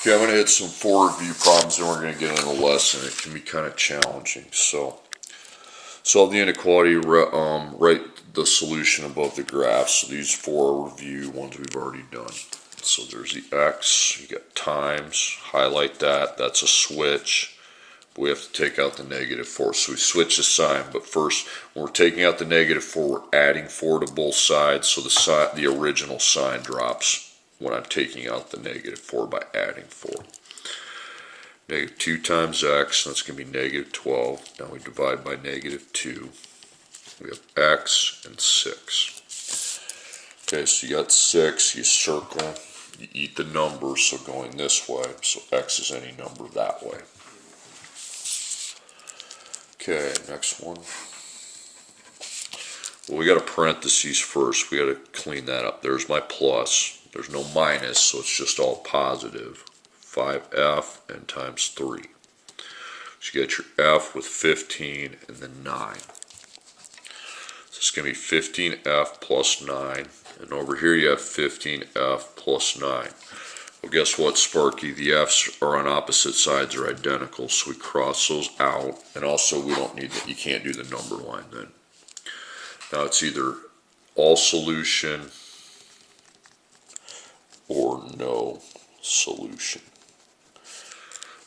Okay, I'm going to hit some 4 review problems, and we're going to get into the lesson. It can be kind of challenging. So, solve the inequality, write the solution above the graph. So these 4 review ones we've already done. So there's the x, you got times, highlight that, that's a switch. But we have to take out the -4. So we switch the sign, but first, when we're taking out the -4, we're adding 4 to both sides, so the original sign drops when I'm taking out the -4 by adding 4. -2 times x, that's going to be -12. Now we divide by -2. We have x and 6. Okay, so you got 6, you circle, you eat the number, so going this way, so x is any number that way. Okay, next one. Well, we got to parentheses first. We got to clean that up. There's my plus. There's no minus, so it's just all positive. 5f and times 3. So you get your f with 15 and then 9. So it's going to be 15f plus 9. And over here you have 15f plus 9. Well, guess what, Sparky? The f's are on opposite sides, are identical, so we cross those out. And also, we don't need that. You can't do the number line then. Now it's either all solution or no solution.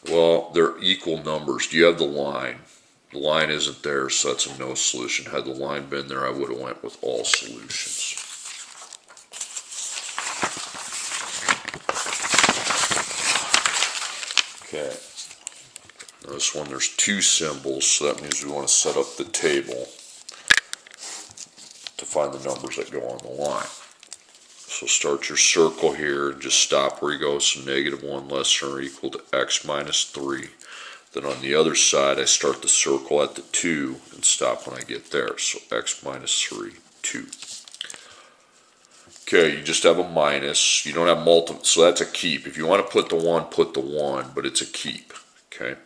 Well, they're equal numbers. Do you have the line? The line isn't there, so that's a no solution. Had the line been there, I would have went with all solutions. Okay. Now this one, there's 2 symbols, so that means we want to set up the table to find the numbers that go on the line. So start your circle here and just stop where you go. So -1 less than or equal to x minus 3. Then on the other side, I start the circle at the 2 and stop when I get there. So x minus 3, 2. Okay, you just have a minus. You don't have multiple, so that's a keep. If you want to put the 1, put the 1, but it's a keep. Okay.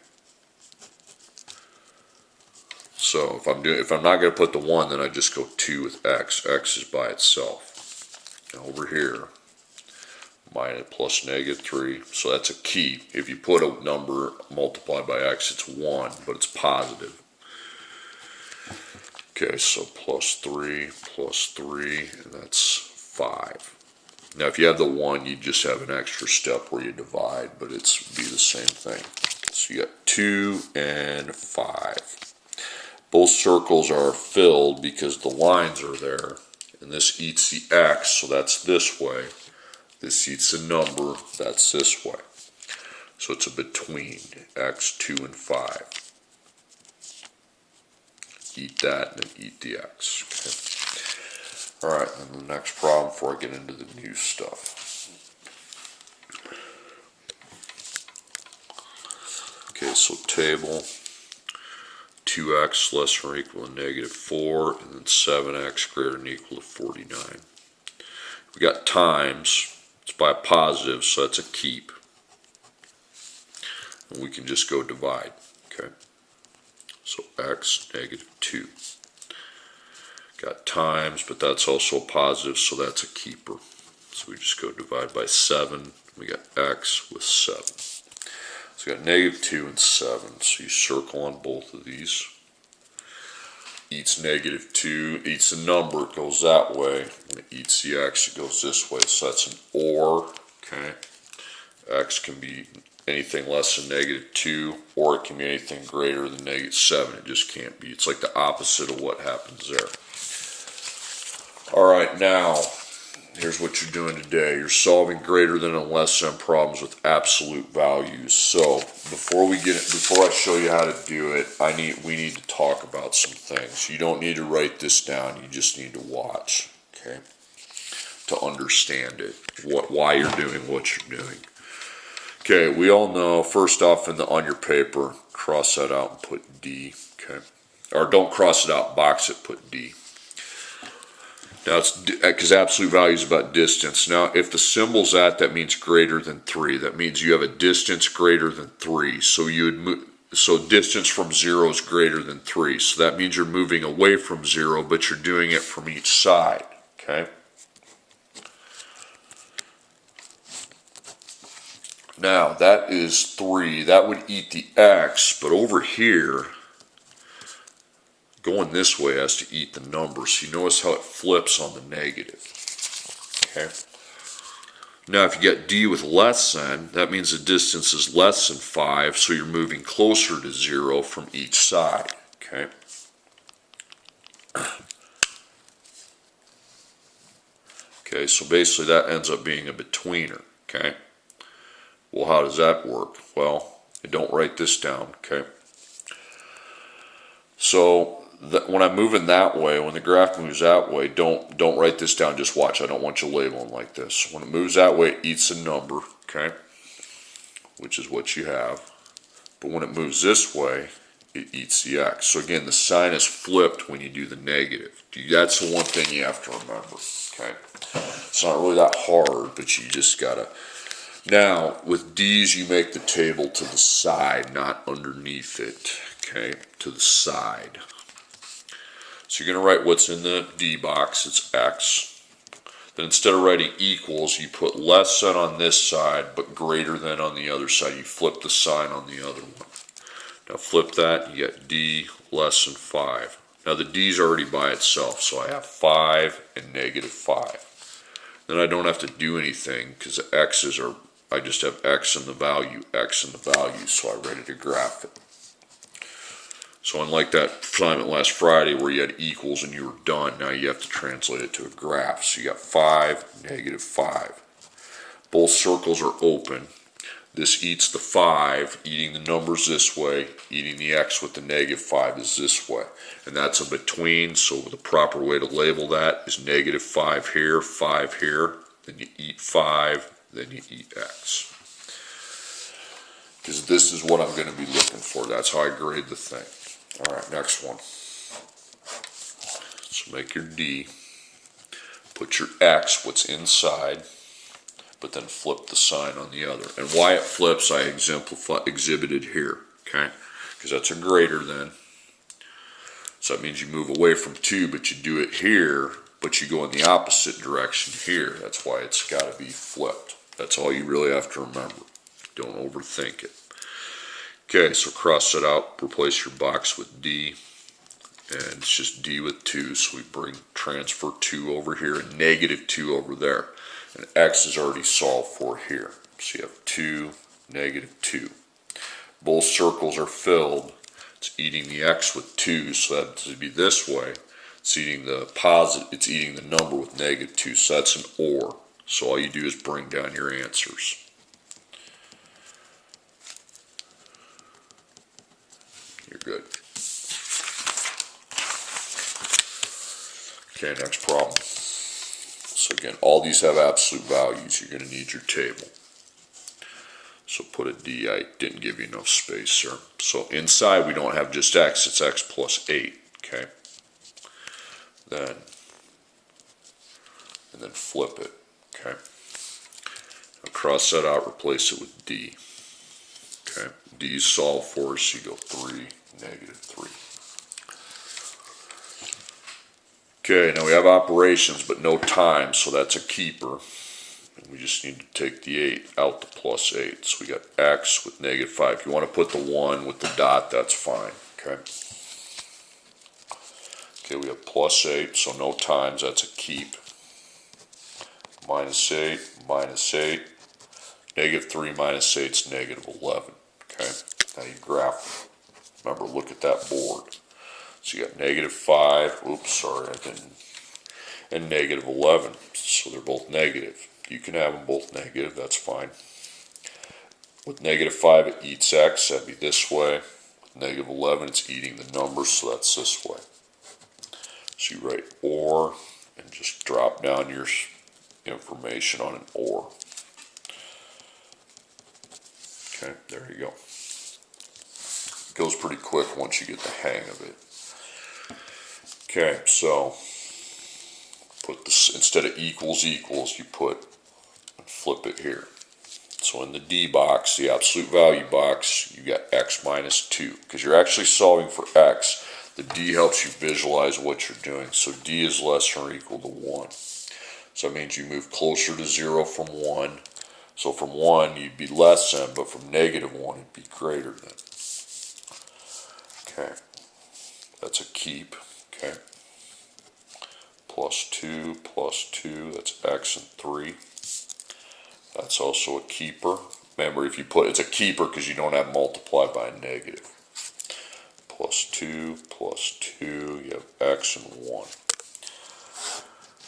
So if I'm not going to put the 1, then I just go 2 with x. X is by itself. Now over here, minus plus -3, so that's a keep. If you put a number multiplied by x, it's 1, but it's positive. Okay, so plus 3, and that's 5. Now if you have the 1, you just have an extra step where you divide, but it's be the same thing. So you got 2 and 5. Both circles are filled because the lines are there, and this eats the x, so that's this way. This eats a number, that's this way. So it's a between, x, 2, and 5. Eat that and then eat the x. Okay. Alright, and the next problem before I get into the new stuff. Okay, so table. 2x less than or equal to -4, and then 7x greater than or equal to 49. We got times, it's by a positive, so that's a keep. And we can just go divide, okay? So x, -2. Got times, but that's also a positive, so that's a keeper. So we just go divide by 7, we got x with 7. So we got -2 and 7, so you circle on both of these. Eats -2, eats a number, it goes that way. When it eats the x, it goes this way, so that's an or, okay? X can be anything less than -2, or it can be anything greater than -7. It just can't be. It's like the opposite of what happens there. Alright, now, here's what you're doing today. You're solving greater than and less than problems with absolute values. So before I show you how to do it, we need to talk about some things. You don't need to write this down. You just need to watch, okay, to understand it, why you're doing what you're doing. Okay, we all know. First off, on your paper, cross that out and put D. Okay, or don't cross it out, box it, put D. Now it's because absolute value is about distance. Now if the symbol's that means greater than 3. That means you have a distance greater than 3. So so distance from 0 is greater than 3. So that means you're moving away from 0, but you're doing it from each side. Okay. Now that is 3. That would eat the x, but over here, going this way has to eat the number. So you notice how it flips on the negative. Okay. Now if you got d with less than, that means the distance is less than 5, so you're moving closer to 0 from each side. Okay. Okay, so basically that ends up being a betweener. Okay. Well, how does that work? Well, don't write this down. Okay. So when I'm moving that way, when the graph moves that way, don't write this down. Just watch. I don't want you labeling like this. When it moves that way, it eats a number. Okay. Which is what you have. But when it moves this way, it eats the x. So again, the sign is flipped when you do the negative. That's the one thing you have to remember. Okay. It's not really that hard, but you just gotta. Now, with d's, you make the table to the side, not underneath it. Okay, to the side. So you're going to write what's in the d box. It's x. Then instead of writing equals, you put less than on this side, but greater than on the other side. You flip the sign on the other one. Now flip that, you get d less than 5. Now the d's already by itself, so I have 5 and negative 5. Then I don't have to do anything because the x's are, I just have x and the value, so I ready to graph it. So unlike that assignment last Friday where you had equals and you were done, now you have to translate it to a graph. So you got 5, negative 5. Both circles are open. This eats the 5, eating the numbers this way, eating the x with the negative 5 is this way. And that's a between, so the proper way to label that is negative 5 here, then you eat 5, then you eat x. Because this is what I'm going to be looking for. That's how I grade the thing. All right, next one. So make your d. Put your x, what's inside, but then flip the sign on the other. And why it flips, I exhibited here, okay? Because that's a greater than. So that means you move away from 2, but you do it here, but you go in the opposite direction here. That's why it's got to be flipped. That's all you really have to remember. Don't overthink it. Okay, so cross it out, replace your box with d, and it's just d with 2, so we transfer 2 over here and negative 2 over there. And x is already solved for here. So you have 2, negative 2. Both circles are filled. It's eating the x with 2, so that would be this way. It's eating the it's eating the number with negative 2, so that's an OR. So all you do is bring down your answers. You're good. Okay, next problem. So again, all these have absolute values. You're going to need your table. So put a D. I didn't give you enough space, sir. So inside we don't have just x. It's x plus 8. Okay. And then flip it. Okay. Now cross that out. Replace it with d. Okay. D is solved for us. You go 3, negative 3. Okay, now we have operations but no time, so that's a keeper. And we just need to take the 8 out to plus 8. So we got x with negative 5. If you want to put the 1 with the dot, that's fine. Okay. Okay, we have plus 8, so no times, that's a keep. Minus 8, minus 8. Negative 3 minus 8 is negative 11. Okay, now you graph. Remember, look at that board. So you got negative 5, oops, sorry, I didn't, and negative 11. So they're both negative. You can have them both negative, that's fine. With negative 5, it eats x, that'd be this way. With negative 11, it's eating the number, so that's this way. So you write OR, and just drop down your information on an OR. Okay, there you go. It goes pretty quick once you get the hang of it. Okay, so put this, instead of equals, you put, flip it here. So in the D box, the absolute value box, you got x minus 2. Because you're actually solving for x. The D helps you visualize what you're doing. So D is less than or equal to 1. So that means you move closer to 0 from 1. So from 1 you'd be less than, but from negative 1 it'd be greater than. Okay, that's a keep. Okay, plus 2, that's x and 3. That's also a keeper. Remember, if you put, it's a keeper because you don't have multiply by a negative. Plus 2, you have x and 1.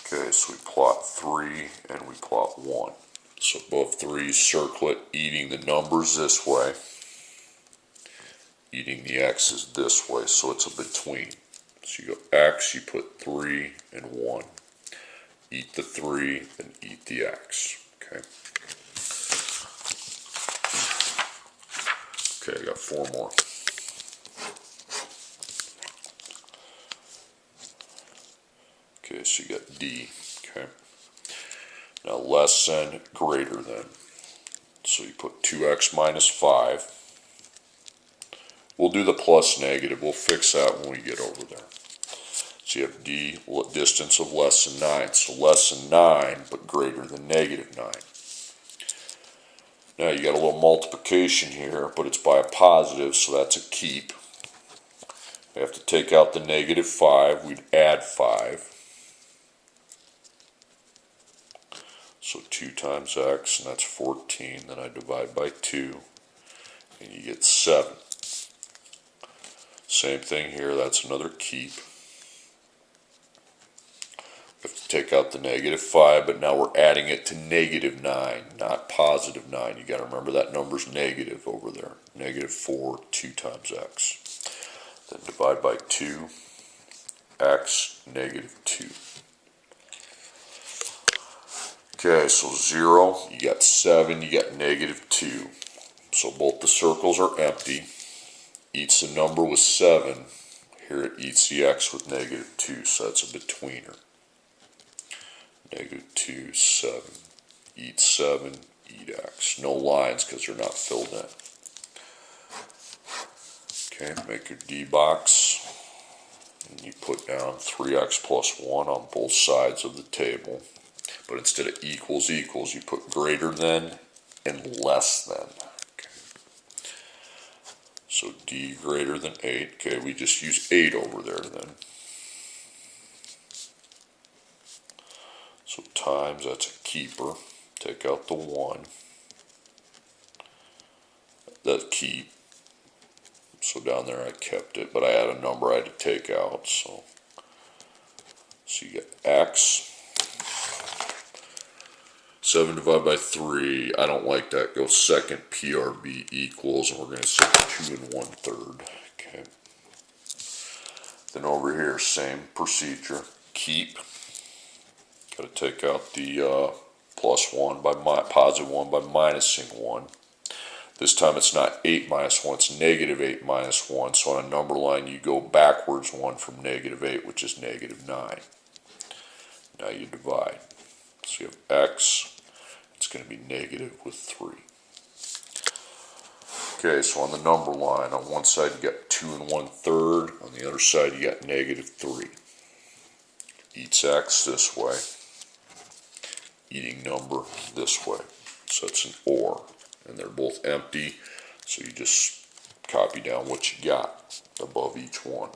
Okay, so we plot 3 and we plot 1. So both 3's circle it, eating the numbers this way, eating the x's this way, so it's a between. So you go x, you put 3 and 1. Eat the 3, then eat the x. Okay. Okay, I got 4 more. Okay, so you got D. Okay. Now less than, greater than. So you put 2x minus 5. We'll do the plus negative. We'll fix that when we get over there. So you have D, distance of less than 9. So less than 9, but greater than negative 9. Now you got a little multiplication here, but it's by a positive, so that's a keep. We have to take out the negative 5. We'd add 5. So 2 times x, and that's 14. Then I divide by 2, and you get 7. Same thing here, that's another keep. We have to take out the negative 5, but now we're adding it to negative 9, not positive 9. You got to remember that number's negative over there. Negative 4, 2 times x. Then divide by 2, x, negative 2. Okay, so 0, you got 7, you got negative 2. So both the circles are empty. Eats the number with 7. Here it eats the x with negative 2, so that's a betweener. Negative 2, 7. Eat 7, eat x. No lines because they're not filled in. Okay, make your D box. And you put down 3x plus 1 on both sides of the table. But instead of equals, equals, you put greater than and less than. Okay. So D greater than 8. Okay, we just use 8 over there then. So times, that's a keeper. Take out the 1. That keep. So down there I kept it, but I had a number I had to take out. So you get x. 7 divided by 3, I don't like that. Go second PRB equals, and we're going to say 2 1/3. Okay. Then over here, same procedure. Keep. Got to take out the plus 1 by positive 1 by minusing 1. This time it's not 8 minus 1, it's negative 8 minus 1. So on a number line, you go backwards 1 from negative 8, which is negative 9. Now you divide. So you have x. It's going to be negative with 3. Okay, so on the number line, on one side you got 2 1/3. On the other side you got negative 3. Eats x this way. Eating number this way. So it's an or. And they're both empty. So you just copy down what you got above each one.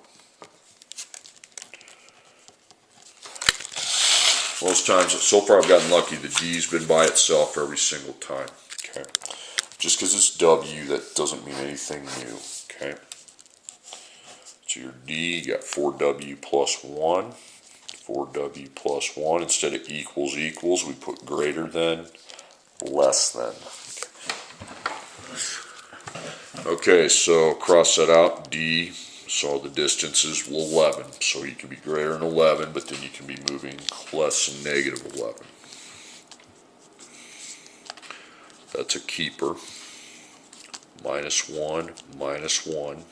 Most times, so far I've gotten lucky, the D's been by itself every single time. Okay, just because it's W, that doesn't mean anything new. Okay, so your D, you got 4W plus 1. 4W plus 1. Instead of equals, equals, we put greater than, less than. Okay, so cross that out, D. So the distance is 11. So you can be greater than 11, but then you can be moving less than negative 11. That's a keeper. Minus 1, minus 1.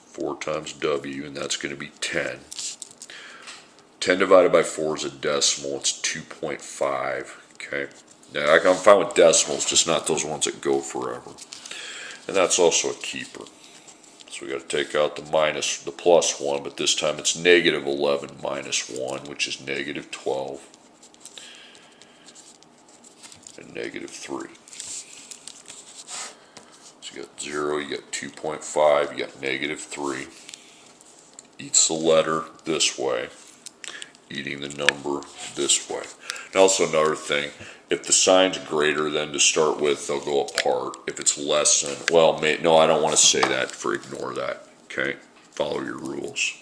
4 times W, and that's going to be 10. 10 divided by 4 is a decimal. It's 2.5. Okay. Now I'm fine with decimals, just not those ones that go forever. And that's also a keeper. So we got to take out the plus 1, but this time it's negative 11 minus 1, which is negative 12. and negative 3. So you got 0, you got 2.5, you got negative 3. Eats the letter this way, eating the number this way. And also another thing, if the sign's greater than to start with, they'll go apart. If it's less than, well, no, I don't want to say that, ignore that, okay? Follow your rules.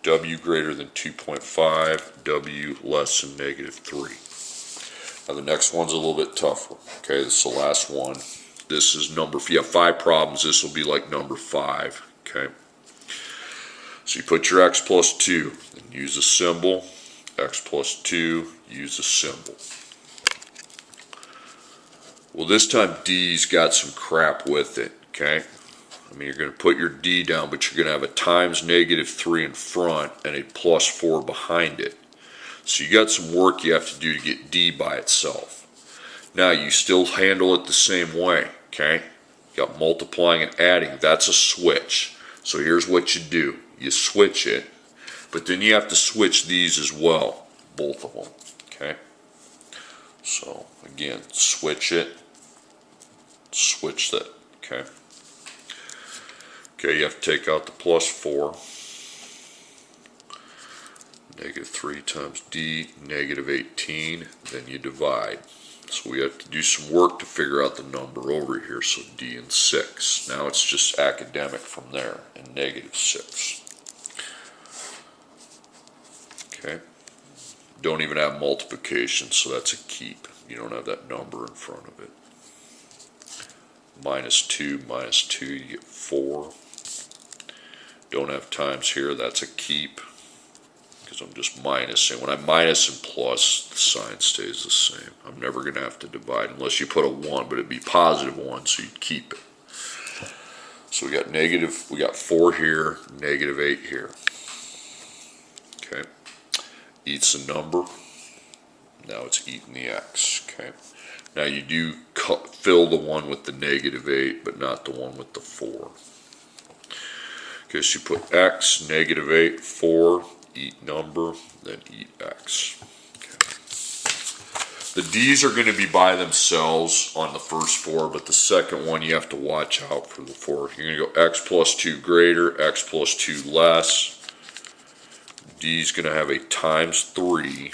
W greater than 2.5, W less than negative 3. Now the next one's a little bit tougher, okay? This is the last one. This is number, if you have 5 problems, this will be like number 5, okay? So you put your x plus 2, and use a symbol. X plus 2, use a symbol. Well, this time D's got some crap with it, okay? I mean, you're going to put your D down, but you're going to have a times negative 3 in front and a plus 4 behind it. So you got some work you have to do to get D by itself. Now, you still handle it the same way, okay? You got multiplying and adding. That's a switch. So here's what you do. You switch it, but then you have to switch these as well, both of them, okay? So, again, switch it, switch that, okay? Okay, you have to take out the plus 4. Negative 3 times D, negative 18, then you divide. So we have to do some work to figure out the number over here, so D and 6. Now it's just academic from there, and negative 6. Okay, don't even have multiplication, so that's a keep. You don't have that number in front of it. Minus 2, you get 4. Don't have times here, that's a keep, because I'm just minusing. When I minus and plus, the sign stays the same. I'm never going to have to divide unless you put a 1, but it'd be positive 1, so you'd keep it. So we got 4 here, negative 8 here. Okay. Eats a number. Now it's eating the x, okay? Now you do fill the one with the negative 8, but not the one with the 4. Okay, so you put x, negative 8, 4, eat number, then eat x. Okay. The d's are going to be by themselves on the first 4, but the second one you have to watch out for the 4. You're going to go x plus 2 greater, x plus 2 less. D is going to have a times 3,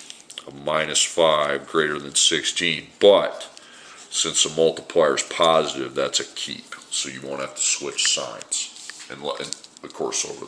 a minus 5, greater than 16. But since the multiplier is positive, that's a keep. So you won't have to switch signs. And of course over there.